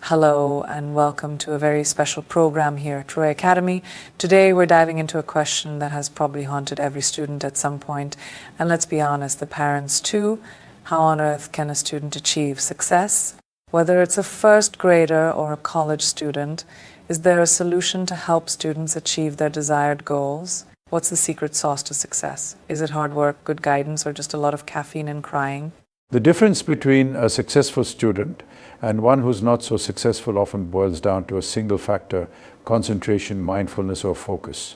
Hello and welcome to a very special program here at Troy Academy. Today we're diving into a question that has probably haunted every student at some point, and let's be honest, the parents too. How on earth can a student achieve success? Whether it's a first grader or a college student, is there a solution to help students achieve their desired goals? What's the secret sauce to success? Is it hard work, good guidance, or just a lot of caffeine and crying? The difference between a successful student and one who's not so successful often boils down to a single factor: concentration, mindfulness, or focus.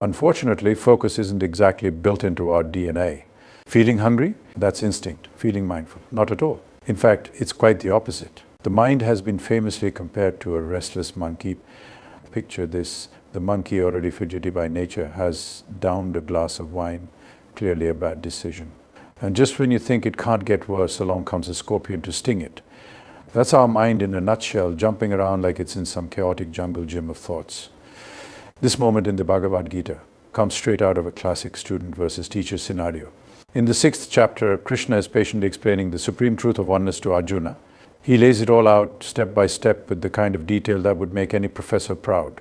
Unfortunately, focus isn't exactly built into our DNA. Feeling hungry? That's instinct. Feeling mindful? Not at all. In fact, it's quite the opposite. The mind has been famously compared to a restless monkey. Picture this: the monkey, already fidgety by nature, has downed a glass of wine. Clearly a bad decision. And just when you think it can't get worse, along comes a scorpion to sting it. That's our mind in a nutshell, jumping around like it's in some chaotic jungle gym of thoughts. This moment in the Bhagavad Gita comes straight out of a classic student versus teacher scenario. In the 6th chapter, Krishna is patiently explaining the supreme truth of oneness to Arjuna. He lays it all out step by step with the kind of detail that would make any professor proud.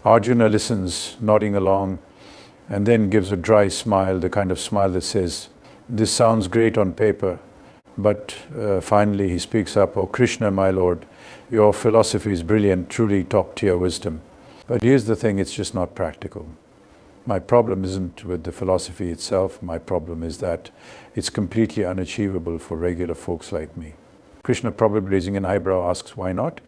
Arjuna listens, nodding along, and then gives a dry smile, the kind of smile that says, "This sounds great on paper," but finally he speaks up, "Oh Krishna, my lord, your philosophy is brilliant, truly top-tier wisdom. But here's the thing, it's just not practical. My problem isn't with the philosophy itself, my problem is that it's completely unachievable for regular folks like me." Krishna, probably raising an eyebrow, asks, "Why not?"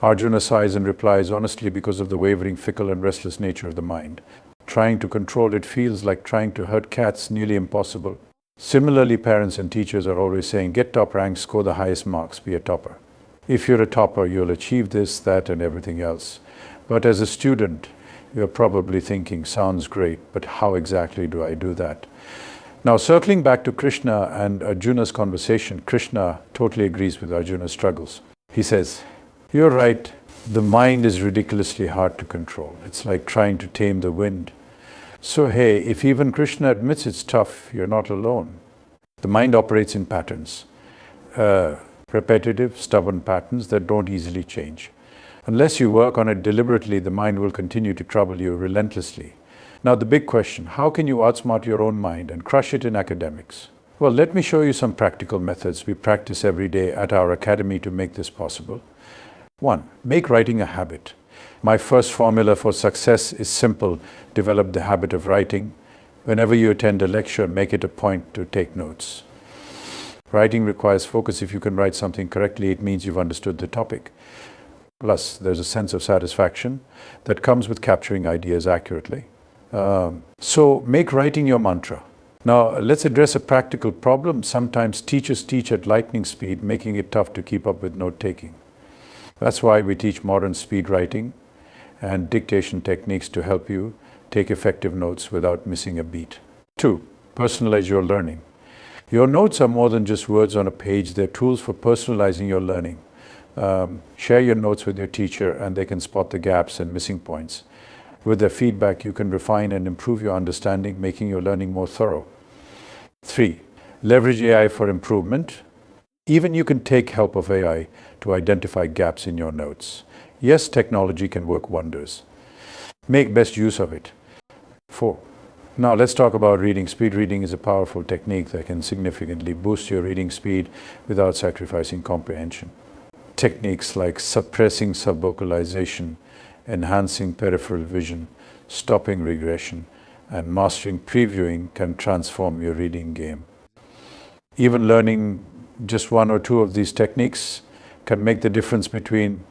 Arjuna sighs and replies, "Honestly, because of the wavering, fickle and restless nature of the mind. Trying to control it feels like trying to herd cats, nearly impossible. Similarly, parents and teachers are always saying, get top ranks, score the highest marks, be a topper. If you're a topper, you'll achieve this, that, and everything else. But as a student, you're probably thinking, sounds great, but how exactly do I do that?" Now, circling back to Krishna and Arjuna's conversation, Krishna totally agrees with Arjuna's struggles. He says, "You're right, the mind is ridiculously hard to control. It's like trying to tame the wind. So hey, if even Krishna admits it's tough, you're not alone. The mind operates in patterns, repetitive, stubborn patterns that don't easily change. Unless you work on it deliberately, the mind will continue to trouble you relentlessly. Now the big question, how can you outsmart your own mind and crush it in academics? Well, let me show you some practical methods we practice every day at our academy to make this possible. 1. Make writing a habit. My first formula for success is simple: develop the habit of writing. Whenever you attend a lecture, make it a point to take notes. Writing requires focus. If you can write something correctly, it means you've understood the topic. Plus, there's a sense of satisfaction that comes with capturing ideas accurately. So make writing your mantra. Now, let's address a practical problem. Sometimes teachers teach at lightning speed, making it tough to keep up with note-taking. That's why we teach modern speed writing and dictation techniques to help you take effective notes without missing a beat. 2. Personalize your learning. Your notes are more than just words on a page. They're tools for personalizing your learning. Share your notes with your teacher and they can spot the gaps and missing points. With their feedback, you can refine and improve your understanding, making your learning more thorough. 3. Leverage AI for improvement. Even you can take help of AI to identify gaps in your notes. Yes, technology can work wonders. Make best use of it. 4. Now let's talk about reading. Speed reading is a powerful technique that can significantly boost your reading speed without sacrificing comprehension. Techniques like suppressing subvocalization, enhancing peripheral vision, stopping regression, and mastering previewing can transform your reading game. Even learning just 1 or 2 of these techniques can make the difference between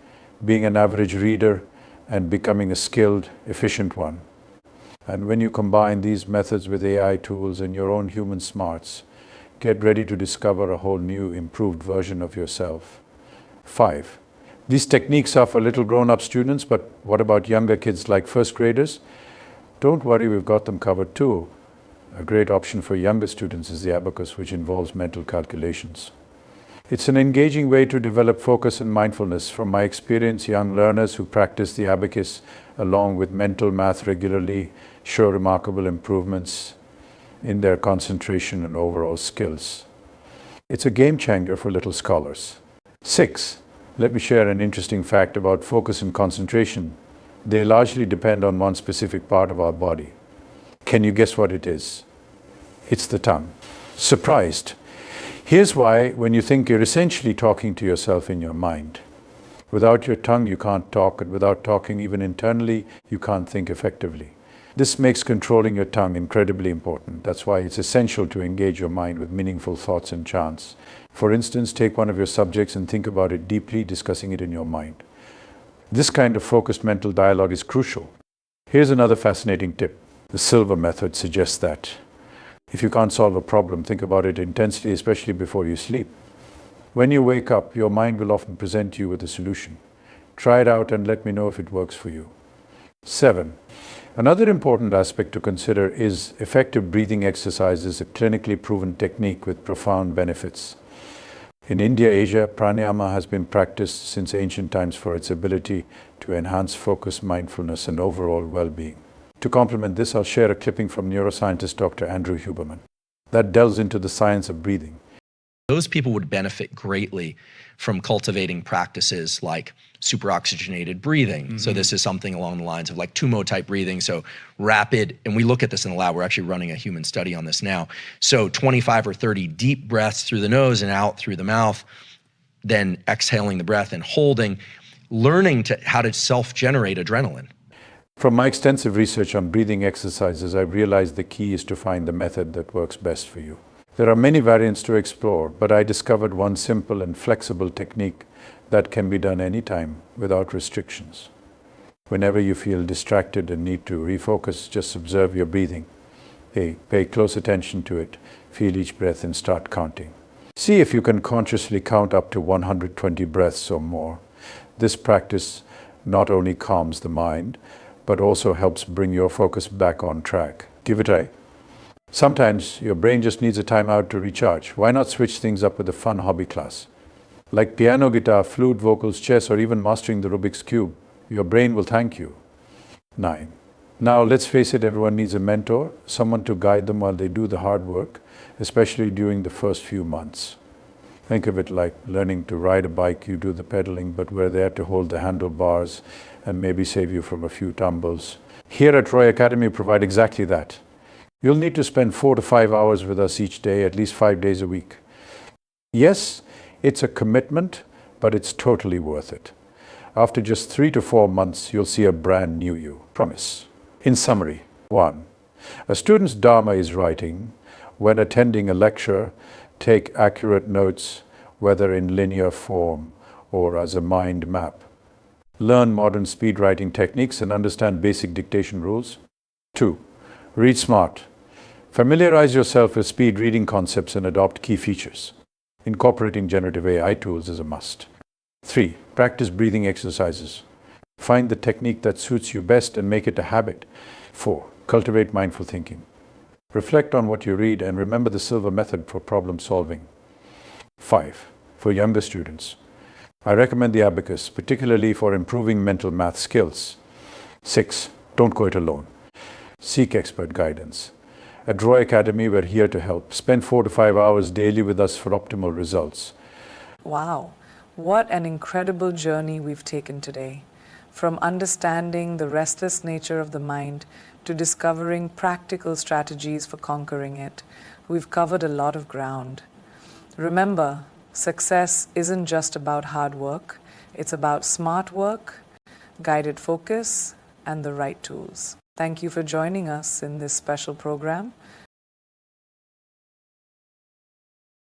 being an average reader and becoming a skilled, efficient one. And when you combine these methods with AI tools and your own human smarts, get ready to discover a whole new, improved version of yourself. 5. These techniques are for little grown-up students, but what about younger kids like first graders? Don't worry, we've got them covered too. A great option for younger students is the abacus, which involves mental calculations. It's an engaging way to develop focus and mindfulness. From my experience, young learners who practice the abacus along with mental math regularly show remarkable improvements in their concentration and overall skills. It's a game changer for little scholars. 6. Let me share an interesting fact about focus and concentration. They largely depend on one specific part of our body. Can you guess what it is? It's the tongue. Surprised? Here's why: when you think, you're essentially talking to yourself in your mind. Without your tongue, you can't talk, and without talking, even internally, you can't think effectively. This makes controlling your tongue incredibly important. That's why it's essential to engage your mind with meaningful thoughts and chants. For instance, take one of your subjects and think about it deeply, discussing it in your mind. This kind of focused mental dialogue is crucial. Here's another fascinating tip. The silver method suggests that if you can't solve a problem, think about it intensely, especially before you sleep. When you wake up, your mind will often present you with a solution. Try it out and let me know if it works for you. 7. Another important aspect to consider is effective breathing exercises, a clinically proven technique with profound benefits. In India, Asia, pranayama has been practiced since ancient times for its ability to enhance focus, mindfulness, and overall well-being. To complement this, I'll share a clipping from neuroscientist Dr. Andrew Huberman that delves into the science of breathing. Those people would benefit greatly from cultivating practices like superoxygenated breathing. So this is something along the lines of like Tumo type breathing. So rapid, and we look at this in the lab, we're actually running a human study on this now. So 25 or 30 deep breaths through the nose and out through the mouth, then exhaling the breath and holding, learning how to self-generate adrenaline. From my extensive research on breathing exercises, I've realized the key is to find the method that works best for you. There are many variants to explore, but I discovered one simple and flexible technique that can be done anytime without restrictions. Whenever you feel distracted and need to refocus, just observe your breathing. Pay close attention to it, feel each breath and start counting. See if you can consciously count up to 120 breaths or more. This practice not only calms the mind, but also helps bring your focus back on track. Give it a try. Sometimes your brain just needs a time out to recharge. Why not switch things up with a fun hobby class? Like piano, guitar, flute, vocals, chess, or even mastering the Rubik's Cube. Your brain will thank you. 9. Now, let's face it, everyone needs a mentor, someone to guide them while they do the hard work, especially during the first few months. Think of it like learning to ride a bike. You do the pedaling, but we're there to hold the handlebars and maybe save you from a few tumbles. Here at Troy Academy, we provide exactly that. You'll need to spend 4 to 5 hours with us each day, at least 5 days a week. Yes, it's a commitment, but it's totally worth it. After just 3 to 4 months, you'll see a brand new you. Promise. In summary, 1. A student's dharma is writing. When attending a lecture, take accurate notes, whether in linear form or as a mind map. Learn modern speed writing techniques and understand basic dictation rules. 2. Read smart. Familiarize yourself with speed reading concepts and adopt key features. Incorporating generative AI tools is a must. 3. Practice breathing exercises. Find the technique that suits you best and make it a habit. 4. Cultivate mindful thinking. Reflect on what you read and remember the silver method for problem solving. 5. For younger students, I recommend the abacus, particularly for improving mental math skills. 6. Don't go it alone. Seek expert guidance. At Roy Academy, we're here to help. Spend 4 to 5 hours daily with us for optimal results. Wow, what an incredible journey we've taken today. From understanding the restless nature of the mind to discovering practical strategies for conquering it, we've covered a lot of ground. Remember, success isn't just about hard work, it's about smart work, guided focus, and the right tools. Thank you for joining us in this special program.